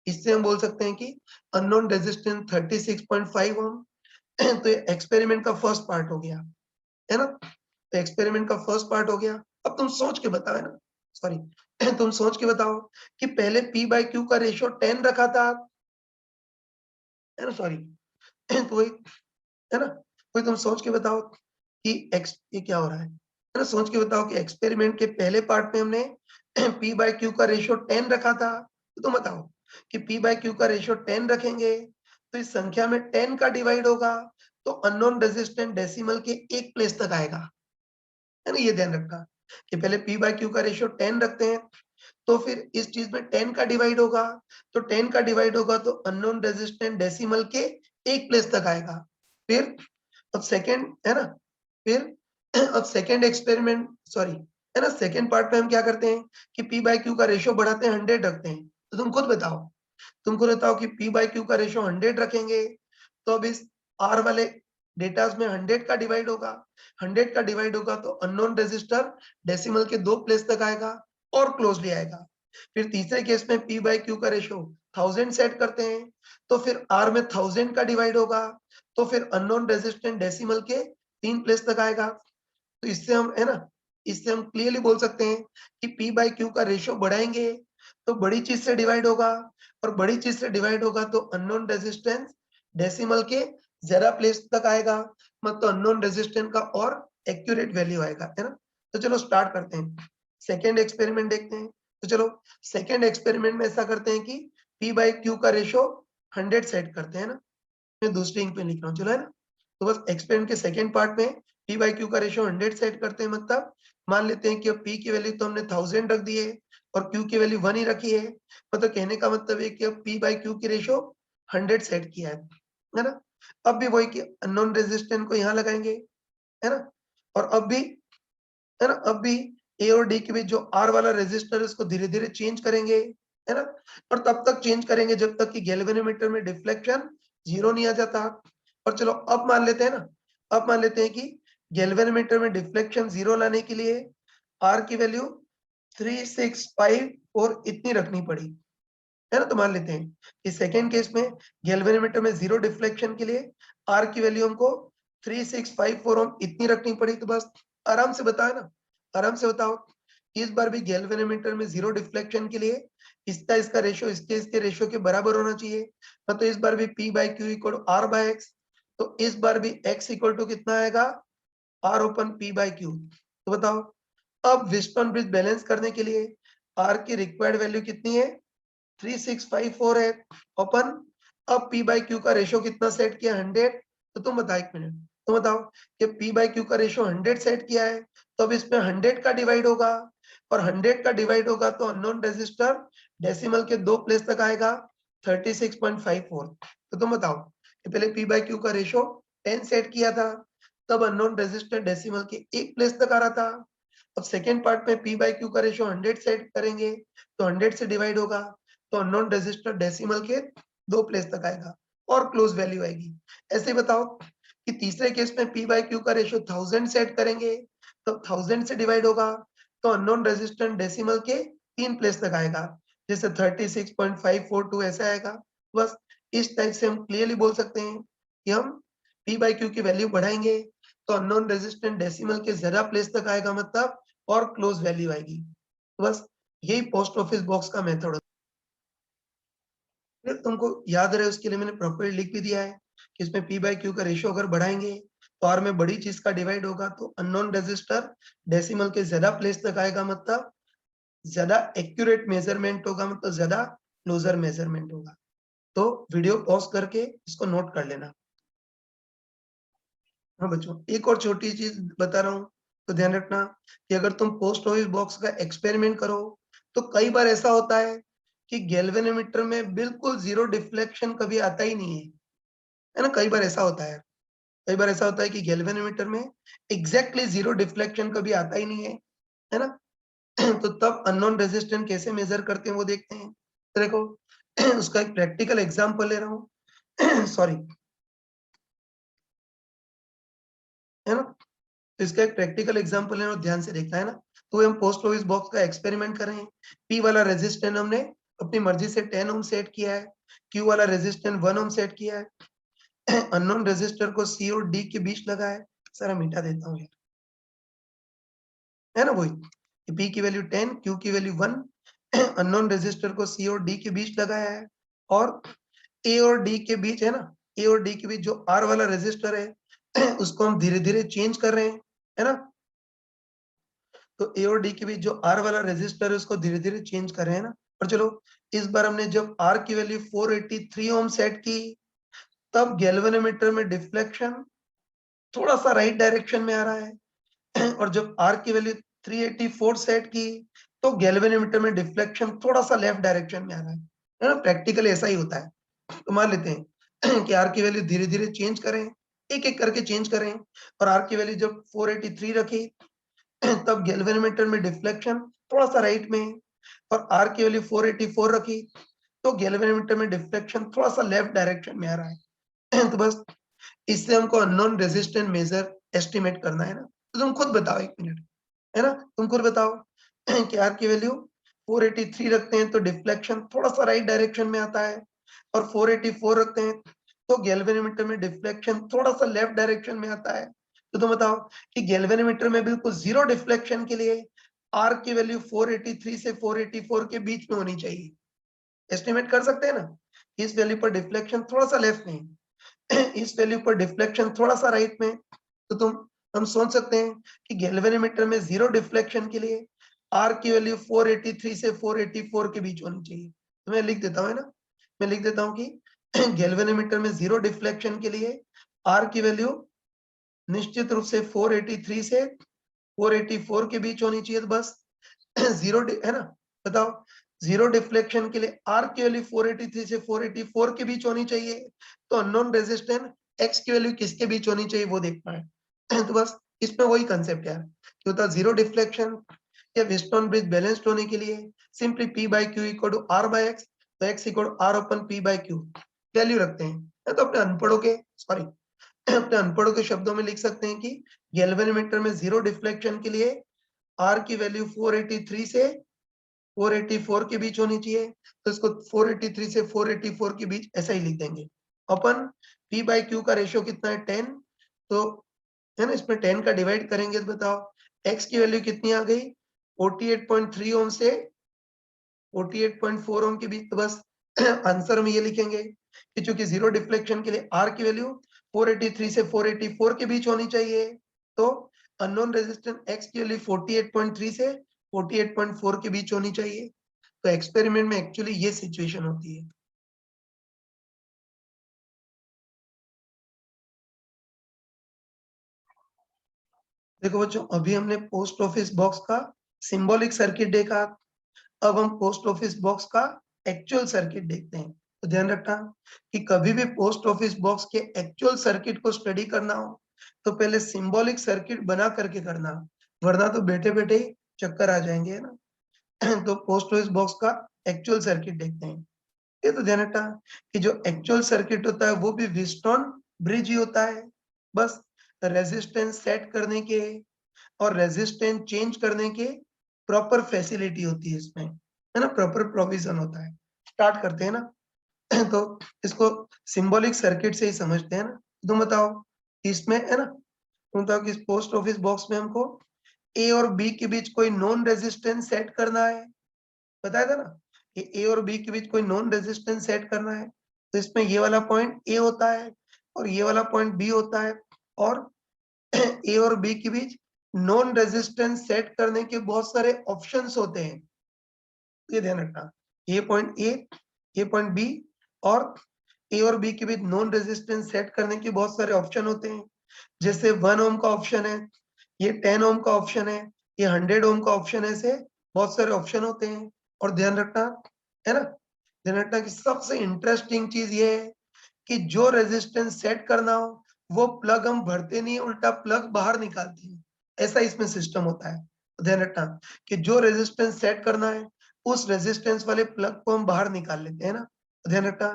इससे हम बोल सकते हैं कि अननोन रेजिस्टेंस 36.5 ओम। तो ये एक्सपेरिमेंट का फर्स्ट पार्ट हो गया, है ना। तो एक्सपेरिमेंट का फर्स्ट पार्ट हो गया। अब तुम सोच के बताओ, है ना, सॉरी तुम सोच के बताओ कि पहले P by Q का रेशियो 10 रखा था, है ना, सॉरी तो वही, है ना, वही तुम सोच के बताओ कि एक्स ये क्या हो रहा है ना, सोच के बताओ कि एक्सपेरिमेंट के पहले पार्ट में हमने P by Q का रेशियो 10 रखा था, तो तुम बताओ कि P by Q का रेशियो 10 रखेंगे तो इस संख्या में 10 का डिवाइड होगा तो अननोन रेजिस्टेंट डेसिमल के एक प्लेस तक आएगा, है ना, ये ध्यान रखना कि पहले P by Q का रेशियो 10 रखते हैं तो फिर इस चीज में 10 का डिवाइड होगा, तो 10 का डिवाइड होगा तो अननोन रेजिस्टेंट डेसिमल के एक प्लेस तक आएगा। फिर अब सेकंड, है ना, फिर अब सेकंड एक्सपेरिमेंट, सॉरी, है ना, सेकंड पार्ट में हम क्या करते हैं कि P by Q का रेशियो बढ़ाते हैं 100 रखते हैं। तो तुम खुद बताओ, कि P by Q का रेशियो 100 रखेंगे तो अब इस R वाले डेटास में 100 का डिवाइड होगा, 100 का डिवाइड होगा तो अननोन रेजिस्टर डेसिमल के दो प्लेस तक आएगा और क्लोजली आएगा। फिर तीसरे केस में P by Q का रेशियो 1000 सेट करते हैं तो फिर R में 1000 का डिवाइड होगा तो फिर अननोन रेजिस्टेंट डेसिमल के 3 प्लेस तक आएगा। तो इससे हम, है ना, इससे हम क्लियरली बोल सकते हैं कि P by Q का रेशियो बढ़ाएंगे तो बड़ी चीज से डिवाइड होगा और बड़ी चीज से डिवाइड होगा तो अननोन रेजिस्टेंस डेसिमल के ज्यादा प्लेस तक आएगा, मतलब अननोन रेजिस्टेंस का और एक्यूरेट वैल्यू आएगा, है ना। तो चलो स्टार्ट करते हैं, सेकेंड एक्सपेरिमेंट देखते हैं। तो चलो सेकेंड एक्सपेरिमेंट में ऐसा करते हैं कि P by Q का रेशियो 100 सेट करते हैं ना, मैं दूसरी इंक पे लिख रहा हूँ, चलो, है ना। तो बस एक्सपेरिमेंट के सेकेंड पार्ट में P by Q का रेशियो 100 सेट करते हैं, मतलब मान लेते हैं कि अब P की वैल्यू तो हमने 1000 रख दी है और Q की वैल्यू 1 ही रखी है, मतलब कहने का मतलब है कि अब P by Q की रेशियो 100 सेट किया है ना। अब भी वही कि अननोन रेजिस्टेंस को यहाँ लगाएंगे, है ना, और अब भी, है ना, अब भी A और D के बीच जो R वाला रेजिस्टर है उसको धीरे धीरे चेंज करेंगे, है ना, और तब तक चेंज करेंगे जब तक कि गैल्वेनोमीटर में डिफ्लेक्शन 0 नहीं आ जाता। और चलो अब मान लेते हैं ना, अब मान लेते हैं कि गैल्वेनोमीटर में डिफ्लेक्शन 0 लाने के लिए R की वैल्यू 3654 इतनी रखनी पड़ी, है ना। तो मान लेते हैं कि सेकेंड केस में गैल्वेनोमीटर में 0 डिफ्लेक्शन के लिए R की वैल्यू हमको 3654 ओम इतनी रखनी पड़ी। तो बस आराम से बताओ ना, आराम से बताओ, इस बार भी गैल्वेनोमीटर में 0 डिफ्लेक्शन के लिए इसका रेशियो इसके रेशियो के बराबर होना चाहिए, मतलब इस बार भी P by Q equal R by X, तो इस बार भी X इक्वल टू कितना आएगा, R upon P by Q। तो बताओ अब व्हिटस्टोन ब्रिज बैलेंस करने के लिए R की रिक्वायर्ड वैल्यू कितनी है, 3654 है ओपन, अब P by Q का रेशियो कितना सेट किया, 100। तो तुम बताओ, एक मिनट, तुम बताओ कि P by Q का रेशियो 100 सेट किया है तो अब इसमें 100 का डिवाइड होगा और 100 का डिवाइड होगा तो अननोन रेजिस्टर डेसिमल के दो प्लेस तक आएगा 36.54। तो तुम बताओ कि पहले P by Q का रेशियो 10 सेट किया था तब अननोन रेजिस्टर डेसिमल के एक प्लेस तक आ रहा था, अब सेकेंड पार्ट में P by Q का रेशियो 100 सेट करेंगे तो 100 से डिवाइड होगा तो अननोन रेजिस्टर डेसिमल के दो प्लेस तक आएगा और क्लोज वैल्यू आएगी। ऐसे बताओ कि तीसरे केस में P by Q का रेशियो 1000 सेट करेंगे तो 1000 से डिवाइड होगा तो अननोन रेजिस्टेंट डेसिमल के तीन प्लेस तक आएगा, जैसे 36.542 ऐसे आएगा। बस इस टाइप से हम क्लियरली बोल सकते हैं कि हम P by Q की वैल्यू बढ़ाएंगे तो अननोन रेजिस्टेंट डेसिमल के ज्यादा प्लेस तक आएगा, मतलब और क्लोज वैल्यू आएगी। बस यही पोस्ट ऑफिस बॉक्स का मेथड होता है। तुमको याद रहे उसके लिए मैंने प्रॉपर्ली लिख भी दिया है कि इसमें P by Q का रेशियो अगर बढ़ाएंगे तो R में बड़ी चीज का डिवाइड होगा तो अननोन रेजिस्टर डेसिमल के ज्यादा प्लेस तक आएगा, मतलब ज्यादा एक्यूरेट मेजरमेंट होगा, मतलब ज्यादा क्लोजर मेजरमेंट होगा। तो वीडियो पॉज करके इसको नोट कर लेना। हाँ बच्चों, एक और छोटी चीज बता रहा हूँ तो ध्यान रखना कि अगर तुम पोस्ट ऑफिस बॉक्स का एक्सपेरिमेंट करो तो कई बार ऐसा होता है कि गैल्वेनोमीटर में बिल्कुल जीरो डिफ्लेक्शन कभी आता ही नहीं है ना, कई बार ऐसा होता है, कई बार ऐसा होता है कि गैल्वेनोमीटर में एग्जैक्टली जीरो डिफ्लेक्शन कभी आता ही नहीं है ना। तो तब अननोन रेजिस्टेंस कैसे मेजर करते हैं वो देखते हैं। तो देखो उसका एक प्रैक्टिकल एग्जांपल ले रहा हूँ सॉरी, है ना, तो इसका एक प्रैक्टिकल एग्जांपल है और ध्यान से देखना, है ना। तो हम पोस्ट ऑफिस बॉक्स का एक्सपेरिमेंट कर रहे हैं, P वाला रेजिस्टेंस हमने अपनी मर्जी से 10 ओम सेट किया है, Q वाला रेजिस्टेंस 1 ओम सेट किया है, अननोन रेजिस्टर को C और D के बीच लगा है, सर मिटा देता हूँ यार, है ना वही, P की वैल्यू 10, Q की वैल्यू 1, अननोन रेजिस्टर को C और D के बीच लगाया है, और A और D के बीच है ना, A और D के बीच जो R वाला रेजिस्टर है उसको हम धीरे धीरे चेंज कर रहे हैं, है ना। तो A और D के बीच जो R वाला रेजिस्टर है उसको धीरे धीरे चेंज कर रहे हैं ना। और चलो इस बार हमने जब R की वैल्यू 483 ओम सेट की, तब गैल्वेनोमीटर में डिफ्लेक्शन थोड़ा सा राइट डायरेक्शन में आ रहा है और जब R की वैल्यू 384 सेट की, तो गैल्वेनोमीटर में डिफ्लेक्शन थोड़ा सा लेफ्ट डायरेक्शन में आ रहा है ना। प्रैक्टिकली ऐसा ही होता है। तो मान लेते हैं कि R की वैल्यू धीरे धीरे चेंज करें, एक एक करके चेंज करें, और R की वैल्यू जब 483 रखी तब गैल्वेनोमीटर में डिफ्लेक्शन थोड़ा सा राइट में, और R की वैल्यू 484 रखी तो गैल्वेनोमीटर में डिफ्लेक्शन थोड़ा सा लेफ्ट डायरेक्शन में आ रहा है। तो बस इससे हमको अननोन रेजिस्टेंस मेजर एस्टिमेट करना है ना। तो तुम खुद बताओ 1 मिनट, है ना, तुम खुद बताओ कि R की वैल्यू 483 रखते हैं तो डिफ्लेक्शन थोड़ा सा राइट डायरेक्शन में आता है, और 484 रखते हैं तो गैल्वेनोमीटर में डिफ्लेक्शन थोड़ा सा लेफ्ट डायरेक्शन में आता है। तो तुम बताओ कि गैल्वेनोमीटर में बिल्कुल जीरो डिफ्लेक्शन के लिए R की वैल्यू 483 से 484 के बीच में होनी चाहिए। एस्टिमेट कर सकते हैं ना, इस वैल्यू पर डिफ्लेक्शन थोड़ा सा लेफ्ट में, इस वैल्यू पर डिफ्लेक्शन थोड़ा सा राइट में। तो हम सोच सकते हैं कि गैल्वेनोमीटर में जीरो डिफ्लेक्शन के लिए R की वैल्यू 483 से 484 के बीच होनी चाहिए। तो मैं लिख देता हूँ, है ना, मैं लिख देता हूँ कि गैल्वेनोमीटर में जीरो डिफ्लेक्शन के लिए R की वैल्यू निश्चित रूप से 483 से 484 के बीच होनी चाहिए। तो बस जीरो है ना, बताओ, जीरो डिफ्लेक्शन के लिए R की वैल्यू 483 से 484 के बीच होनी चाहिए, तो अननोन रेजिस्टेंस X की वैल्यू किसके बीच होनी चाहिए वो देखना है। तो बस इसमें वही कंसेप्ट है कि होता जीरो डिफ्लेक्शन या व्हीटस्टोन ब्रिज बैलेंस्ड होने के लिए simply P by Q equal to R by X, तो X इक्वल R upon P by Q value रखते हैं। तो अपने अनपढ़ों के सॉरी अपने अनपढ़ों के शब्दों में लिख सकते हैं कि गैल्वेनोमीटर में जीरो डिफ्लेक्शन के लिए R की वैल्यू 483 से 484 के बीच होनी चाहिए, तो इसको 483 से 484 के बीच ऐसा ही लिख देंगे। अपन P by Q का रेशियो कितना है 10, तो है ना, इसमें 10 का डिवाइड करेंगे तो बताओ X की वैल्यू कितनी आ गई 48.3 ओम से 48.4 ओम के बीच। तो बस आंसर में ये लिखेंगे कि चूंकि जीरो डिफ्लेक्शन के लिए R की वैल्यू 483 से 484 के बीच होनी चाहिए, तो अननोन रेजिस्टेंस X की वैल्यू 48.3 से 48.4 के बीच होनी चाहिए। तो एक्सपेरिमेंट में एक्चुअली ये सिचुएशन होती है। देखो बच्चों, अभी हमने पोस्ट ऑफिस बॉक्स का सिंबॉलिक सर्किट देखा, अब हम पोस्ट ऑफिस बॉक्स का एक्चुअल सर्किट देखते हैं। तो ध्यान रखना कि कभी भी पोस्ट ऑफिस बॉक्स के एक्चुअल सर्किट को स्टडी करना हो तो पहले सिंबॉलिक सर्किट बना करके करना, वरना तो बैठे बैठे ही चक्कर आ जाएंगे, है ना। तो पोस्ट ऑफिस बॉक्स का एक्चुअल सर्किट देखते हैं। ये तो ध्यान रखना कि जो एक्चुअल सर्किट होता है वो भी व्हीटस्टोन ब्रिज ही होता है। बस रेजिस्टेंस सेट करने के और रेजिस्टेंस चेंज करने के प्रॉपर फैसिलिटी होती है इसमें, है ना, प्रॉपर प्रोविजन होता है। स्टार्ट करते हैं ना। तो इसको सिंबॉलिक सर्किट से ही समझते हैं ना। तुम बताओ इसमें, है ना, तुम बताओ कि इस पोस्ट ऑफिस बॉक्स में हमको ए और बी के बीच कोई नॉन रेजिस्टेंस सेट करना है, बताया था ना कि ए और बी के बीच कोई नॉन रेजिस्टेंस सेट करना है। तो इसमें ये वाला पॉइंट ए होता है और ये वाला पॉइंट बी होता है, और ए और बी के बीच नॉन रेजिस्टेंस सेट करने के बहुत सारे ऑप्शंस होते हैं। ये ध्यान रखना, ये पॉइंट ए, ये पॉइंट बी, और ए और बी के बीच नॉन रेजिस्टेंस सेट करने के बहुत सारे ऑप्शन होते हैं। जैसे 1 ओम का ऑप्शन है, ये 10 ओम का ऑप्शन है, ये 100 ओम का ऑप्शन है, ऐसे बहुत सारे ऑप्शन होते हैं। और ध्यान रखना, है ना, ध्यान रखना कि सबसे इंटरेस्टिंग चीज ये है कि जो रेजिस्टेंस सेट करना हो वो प्लग हम भरते नहीं, उल्टा प्लग बाहर निकालते हैं। ऐसा इसमें सिस्टम होता है। ध्यान रखना कि जो रेजिस्टेंस सेट करना है उस रेजिस्टेंस वाले प्लग को हम बाहर निकाल लेते हैं ना। ध्यान रखना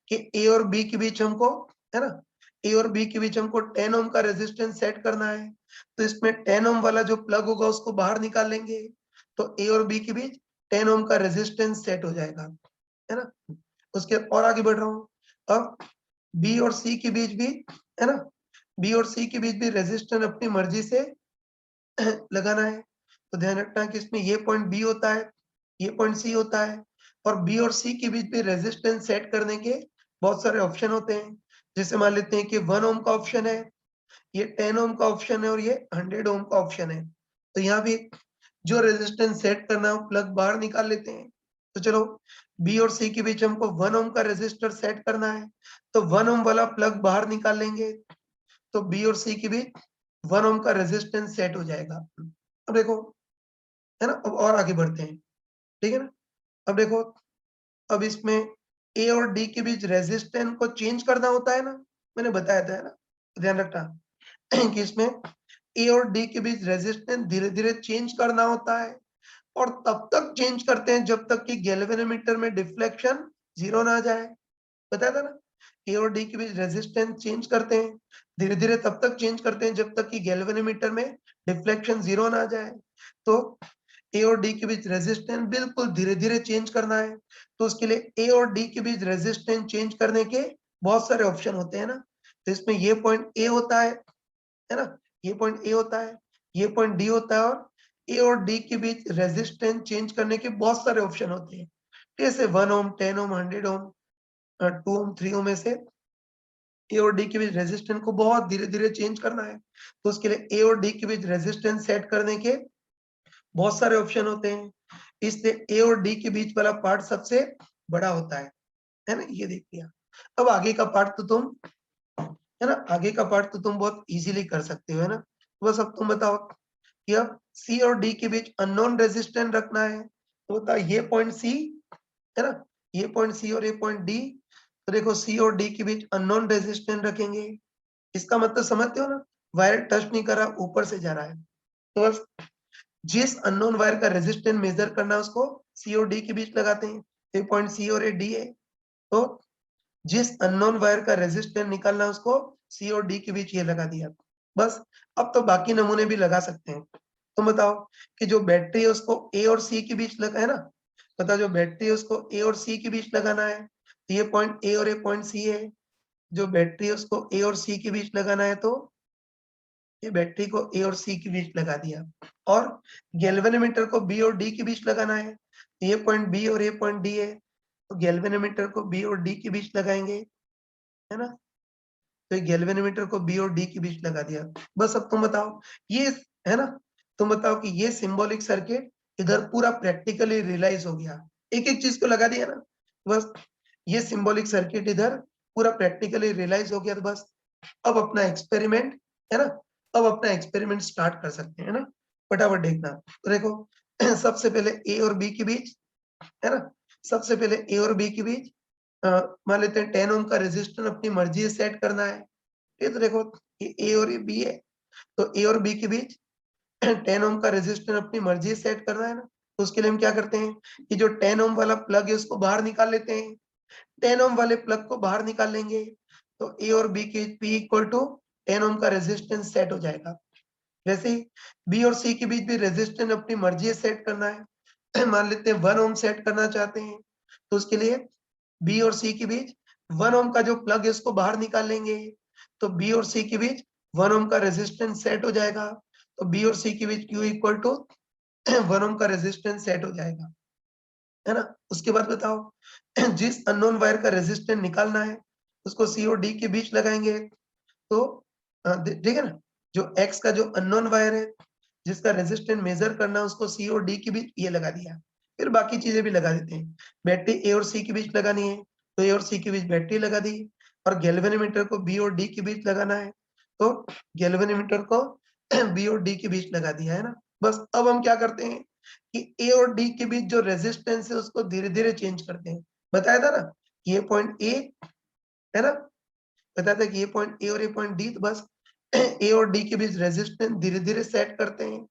कि ए और बी के बीच हमको, है ना, ए और बी के बीच हमको 10 ओम का रेजिस्टेंस सेट करना है, तो इसमें 10 ओम वाला जो प्लग होगा उसको बाहर निकाल लेंगे, तो ए और बी के बीच 10 ओम का रेजिस्टेंस सेट हो जाएगा, है ना। उसके और आगे बढ़ रहा हूँ, अब बी और सी के बीच भी, है ना, बी और सी के बीच भी रेजिस्टेंस अपनी मर्जी से लगाना है। तो ध्यान रखना कि इसमें ये पॉइंट बी होता है, ये पॉइंट सी होता है, और बी और सी के बीच में रेजिस्टेंस सेट करने के बहुत सारे ऑप्शन होते हैं। जैसे मान लेते हैं कि 1 ओम का ऑप्शन है, ये 10 ओम का ऑप्शन है और ये 100 ओम का ऑप्शन है। तो यहाँ भी जो रेजिस्टेंस सेट करना है प्लग बाहर निकाल लेते हैं। तो चलो बी और सी के बीच हमको 1 ओम का रेजिस्टर सेट करना है, तो 1 ओम वाला प्लग बाहर निकाल लेंगे, तो बी और सी के बीच 1 ओम का रेजिस्टेंस सेट हो जाएगा। अब देखो, है ना, अब और आगे बढ़ते हैं, ठीक है ना। अब देखो, अब इसमें ए और डी के बीच रेजिस्टेंस को चेंज करना होता है ना, मैंने बताया था, है ना, ध्यान रखना कि इसमें ए और डी के बीच रेजिस्टेंस धीरे धीरे चेंज करना होता है, और तब तक चेंज करते हैं जब तक कि गैल्वेनोमीटर में डिफ्लेक्शन जीरो ना आ जाए। बताया था ना, ए और डी के बीच रेजिस्टेंस चेंज करते हैं धीरे धीरे, तब तक चेंज करते हैं जब तक कि गैल्वेनोमीटर में डिफ्लेक्शन जीरो ना आ जाए। तो ए और डी के बीच रेजिस्टेंस बिल्कुल धीरे धीरे चेंज करना है, तो उसके लिए ए और डी के बीच रेजिस्टेंस चेंज करने के बहुत सारे ऑप्शन होते हैं ना। तो इसमें ये पॉइंट ए होता है ना, ये पॉइंट ए होता है, ये पॉइंट डी होता है, और ए और डी के बीच रेजिस्टेंस चेंज करने के बहुत सारे ऑप्शन होते हैं। जैसे 1 ओम, 10 ओम, 100 ओम, 2 ओम, 3 ओम में से ए और डी के बीच रेजिस्टेंस को बहुत धीरे धीरे चेंज करना है, तो उसके लिए ए और डी के बीच रेजिस्टेंस सेट करने के बहुत सारे ऑप्शन होते हैं। इसलिए ए और डी के बीच वाला पार्ट सबसे बड़ा होता है ना, ये देख लिया। अब आगे का पार्ट तो तुम, है ना, आगे का पार्ट तो तुम बहुत इजीली कर सकते हो, है ना। बस अब तुम बताओ कि अब सी और डी के बीच अननोन रेजिस्टेंस रखना है, तो बताओ ये पॉइंट सी, है ना, ये पॉइंट सी और ये पॉइंट डी। तो देखो सी और डी के बीच अननोन रेजिस्टेंस रखेंगे, इसका मतलब समझते हो ना, वायर टच नहीं कर रहा, ऊपर से जा रहा है। तो बस जिस अननोन वायर का रेजिस्टेंस मेजर करना है उसको सी और डी के बीच लगाते हैं, ये पॉइंट सी और ये डी है। तो जिस अननोन वायर का रेजिस्टेंस निकालना है उसको सी और डी के बीच ये लगा दिया। बस अब तो बाकी नमूने भी लगा सकते हैं। तुम बताओ कि जो बैटरी है उसको ए और सी के बीच लगा, है ना, बताओ जो बैटरी है उसको ए और सी के बीच लगाना है, तो ये पॉइंट ए और ये पॉइंट सी है। जो बैटरी है उसको ए और सी के बीच लगाना है, तो ये बैटरी को ए और सी के बीच लगा दिया। और गैल्वेनोमीटर को बी और डी के बीच लगाना है, ये पॉइंट बी और ये पॉइंट डी है, तो गैल्वेनोमीटर को बी और डी के बीच लगाएंगे, है ना। तो ये गैल्वेनोमीटर को बी और डी के बीच लगा दिया। बस अब तुम बताओ, ये, है ना, तुम बताओ कि ये सिंबॉलिक सर्किट इधर पूरा प्रैक्टिकली रियलाइज हो गया, एक एक चीज को लगा दिया ना। बस ये सिंबॉलिक सर्किट इधर पूरा प्रैक्टिकली रियलाइज हो गया, तो बस अब अपना एक्सपेरिमेंट, है ना, अब अपना एक्सपेरिमेंट स्टार्ट कर सकते हैं ना। फटाफट देखना, तो देखो सबसे पहले ए और बी के बीच, है ना, सबसे पहले ए और बी के बीच मान लेते हैं 10 ओम का रेजिस्टेंस अपनी मर्जी से सेट करना है। ये तो देखो, ये ए और ये बी है, तो ए और बी के बीच 10 ओम का रेजिस्टेंस अपनी मर्जी से सेट करना है ना। तो उसके लिए हम क्या करते हैं कि जो 10 ओम वाला प्लग है उसको बाहर निकाल लेते हैं, 10 ओम वाले प्लग को बाहर निकाल लेंगे, तो ए और बी के पी इक्वल टू 10 ओम का रेजिस्टेंस सेट हो जाएगा। वैसे ही बी और सी के बीच भी रेजिस्टेंस अपनी मर्जी से सेट करना है मान लेते हैं 1 ओम सेट करना चाहते हैं, तो उसके लिए बी और सी के बीच 1 ओम का जो प्लग है उसको बाहर निकाल लेंगे, तो बी और सी के बीच 1 ओम का रेजिस्टेंस सेट हो जाएगा, तो बी और सी के बीच Q इक्वल टू 1 ओम का रेजिस्टेंस सेट हो जाएगा, है ना। उसके बाद बताओ जिस अननोन वायर का रेजिस्टेंस निकालना है उसको सी और डी के बीच लगाएंगे, तो ठीक है ना, जो एक्स का जो अननोन वायर है जिसका रेजिस्टेंस मेजर करना है उसको सी और डी के बीच ये लगा दिया। फिर बाकी चीजें भी लगा देते हैं, बैटरी ए और सी के बीच लगानी है तो ए और सी के बीच बैटरी लगा दी, और गैल्वेनोमीटर को बी और डी के बीच लगाना है तो गैल्वेनोमीटर को बी और डी के बीच लगा दिया, है ना। बस अब हम क्या करते हैं कि ए और डी के बीच जो रेजिस्टेंस है उसको धीरे धीरे चेंज करते हैं। बताया था ना, ये पॉइंट ए, है ना, बताया था कि ये पॉइंट ए और ये पॉइंट डी, तो बस ए और डी के बीच रेजिस्टेंस धीरे धीरे सेट करते हैं।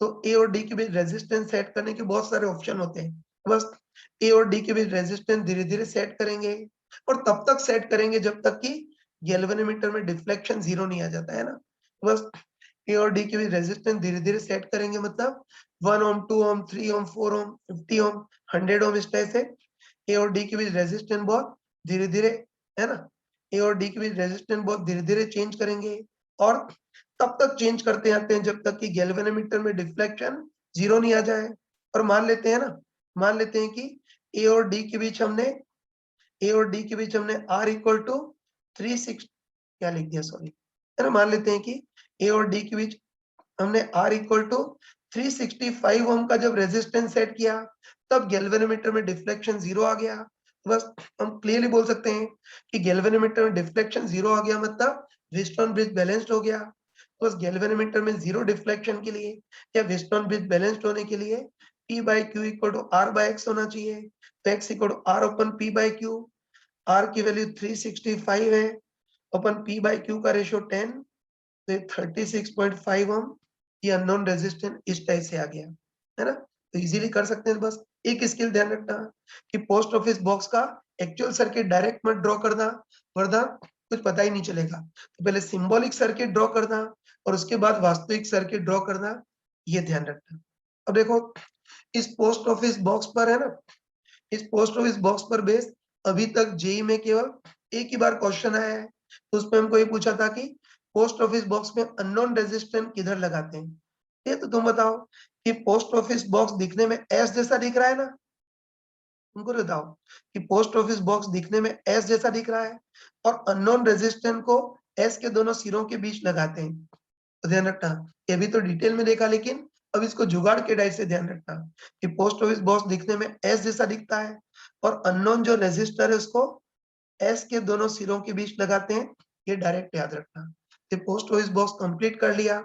तो ए और डी के बीच रेजिस्टेंस सेट करने के बहुत सारे ऑप्शन होते हैं, बस ए और डी के बीच रेजिस्टेंस धीरे धीरे सेट करेंगे, और तब तक सेट करेंगे जब तक कि गैल्वेनोमीटर में डिफ्लेक्शन जीरो नहीं आ जाता, है ना। बस ए और डी के बीच रेजिस्टेंस धीरे धीरे सेट करेंगे, मतलब 1 ओम, 2 ओम, 3 ओम, 4 ओम, 50 ओम, 100 ओम, इस तरह से ए और डी के बीच रेजिस्टेंस बहुत धीरे धीरे, है ना, ए और डी के बीच रेजिस्टेंस बहुत धीरे धीरे चेंज करेंगे, और तब तक चेंज करते आते हैं जब तक कि गैल्वेनोमीटर में डिफ्लेक्शन 0 नहीं आ जाए। और मान लेते हैं ना, मान लेते हैं कि ए और डी के बीच हमने R इक्वल टू 360 क्या लिख दिया, सॉरी, है ना। मान लेते हैं कि ए और डी के बीच हमने R इक्वल टू 365 ओम का जब रेजिस्टेंस सेट किया, तब गैल्वेनोमीटर में डिफ्लेक्शन 0 आ गया। बस हम क्लियरली बोल सकते हैं कि गैल्वेनोमीटर में डिफ्लेक्शन 0 आ गया, मतलब व्हीटस्टोन ब्रिज बैलेंस्ड हो गया। तो बस गैल्वेनोमीटर में 0 डिफ्लेक्शन के लिए या व्हीटस्टोन ब्रिज बैलेंस्ड होने के लिए P by Q equal to R by X होना चाहिए। तो X equal to R upon P by Q, R की वैल्यू 365 है, अपन P by Q का रेशियो 10, तो 36.5 ओम, ये अननोन रेजिस्टेंस इस टाइप से आ गया, है ना। तो इजीली कर सकते हैं। बस एक स्किल ध्यान रखना कि पोस्ट ऑफिस बॉक्स का एक्चुअल सर्किट डायरेक्ट मत ड्रॉ करना, वरना कुछ पता ही नहीं चलेगा। तो पहले सिंबॉलिक सर्किट ड्रॉ करना और उसके बाद वास्तविक सर्किट ड्रॉ करना, ये ध्यान रखना। अब देखो, इस पोस्ट ऑफिस बॉक्स पर, है ना, इस पोस्ट ऑफिस बॉक्स पर बेस अभी तक जेई में केवल एक ही बार क्वेश्चन आया है। तो उसमें हमको ये पूछा था कि पोस्ट ऑफिस बॉक्स में अननोन रेजिस्टेंस किधर लगाते हैं। ये तो तुम बताओ कि पोस्ट ऑफिस बॉक्स दिखने में एस जैसा दिख रहा है ना, तुमको बताओ कि पोस्ट ऑफिस बॉक्स दिखने में एस जैसा दिख रहा है और अननोन रेजिस्टेंस को एस के दोनों सिरों के बीच लगाते हैं। तो ध्यान रखना, ये भी तो डिटेल में देखा, लेकिन अब इसको जुगाड़ के टाइप से ध्यान रखना कि पोस्ट ऑफिस बॉक्स दिखने में एस जैसा दिखता है और अननोन जो रेजिस्टर है उसको एस के दोनों सिरों के बीच लगाते हैं। ये डायरेक्ट याद रखना। तो पोस्ट ऑफिस बॉक्स कंप्लीट कर लिया।